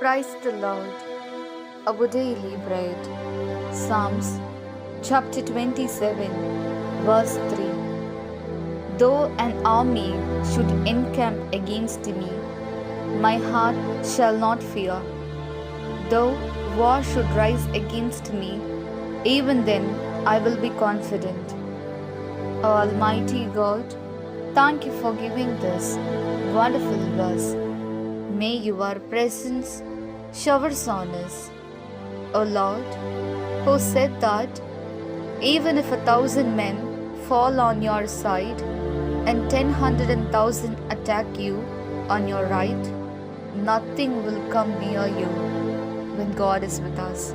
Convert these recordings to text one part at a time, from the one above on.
Praise the Lord. Our daily bread. Psalms chapter 27, verse 3. Though an army should encamp against me, my heart shall not fear. Though war should rise against me, even then I will be confident. Almighty God, thank you for giving this wonderful verse. May your presence showers on us. O Lord, who said that even if 1,000 men fall on your side and 10,100,000 attack you on your right, nothing will come near you when God is with us.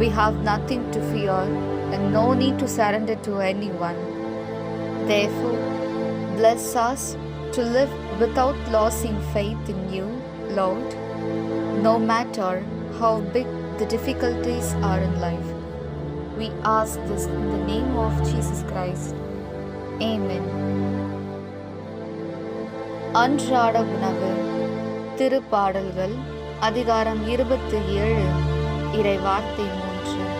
We have nothing to fear and no need to surrender to anyone. Therefore, bless us to live without losing faith in you, Lord, no matter how big the difficulties are in life. We ask this in the name of Jesus Christ. Amen. அன்றாட உணவு. திருப்பாடல்கள் அதிகாரம் 27 இறை வார்த்தை 3.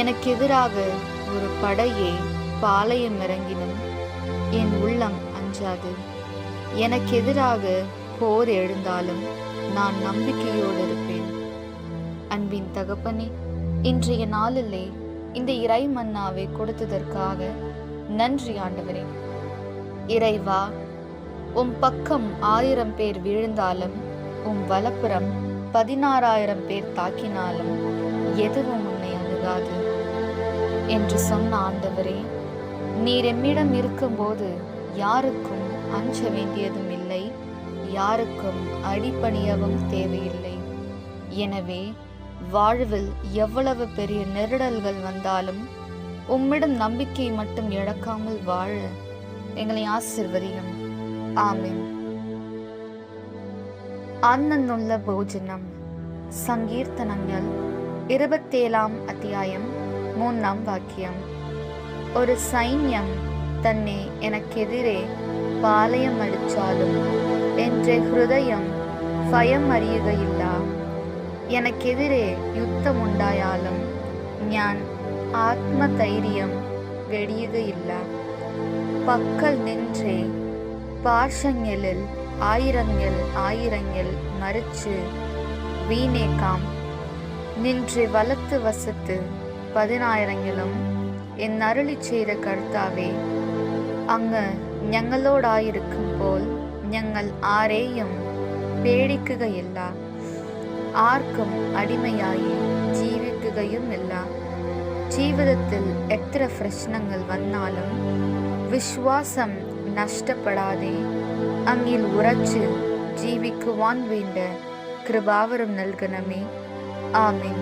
எனக்கெதிராக ஒரு படையே பாளையம் இறங்கினும் என் உள்ளம் அஞ்சாது. எனக்கெதிராக போர் எழுந்தாலும் நான் நம்பிக்கையோடு இருப்பேன். அன்பின் தகப்பனே, இன்றைய நாளிலே இந்த இறை மன்னாவை கொடுத்ததற்காக நன்றி ஆண்டவரே. இறைவா, உம் பக்கம் 1000 பேர் விழுந்தாலும் உம் வலப்புறம் 16,000 பேர் தாக்கினாலும் எதுவும் உன்னை அணுகாது என்று சொன்ன ஆண்டவரே, நீர் எம்மிடம் இருக்கும்போது யாருக்கும் அஞ்ச வேண்டியதும் இல்லை, யாருக்கும் அடிபணியவும் தேவையில்லை. எனவே வாழ்வில் எவ்வளவு பெரிய நெருடல்கள் வந்தாலும் உம்மிடம் நம்பிக்கை மட்டும் இழக்காமல் வாழ எங்களை ஆசீர்வதியும். ஆமென். அன்னன்னுள்ள போஜனம். சங்கீர்த்தனங்கள் 27 அத்தியாயம் 3 வாக்கியம். ஒரு சைன்யம் தன்னை எனக்கெதிரே பாளையம் அடிச்சாலும் என்ற ஹிருதயம் பயம் அறியுகையில்ல. எனக்கெதிரே யுத்தம் உண்டாயாலும் ஞான் ஆத்ம தைரியம் வெடியுகையில்ல. பக்கல் நின்றே பார்ஷங்களில் ஆயிரங்கள் மறிச்சு வீணேக்காம். நின்று வலத்து வசத்து 10,000 என் அருளி செய்த கர்த்தாவே, അങ്ങ് ഞങ്ങളോടായിരിക്കും പോൽ ഞങ്ങൾ ആരെയും പേടിക്കുകയില്ല, ആർക്കും അടിമയായി ജീവിക്കുകയുമില്ല. ജീവിതത്തിൽ എത്ര പ്രശ്നങ്ങൾ വന്നാലും വിശ്വാസം നഷ്ടപ്പെടാതെ അങ്ങിൽ ഉറച്ച് ജീവിക്കുവാൻ വേണ്ട കൃപാവരം നൽകണമേ. ആമേൻ.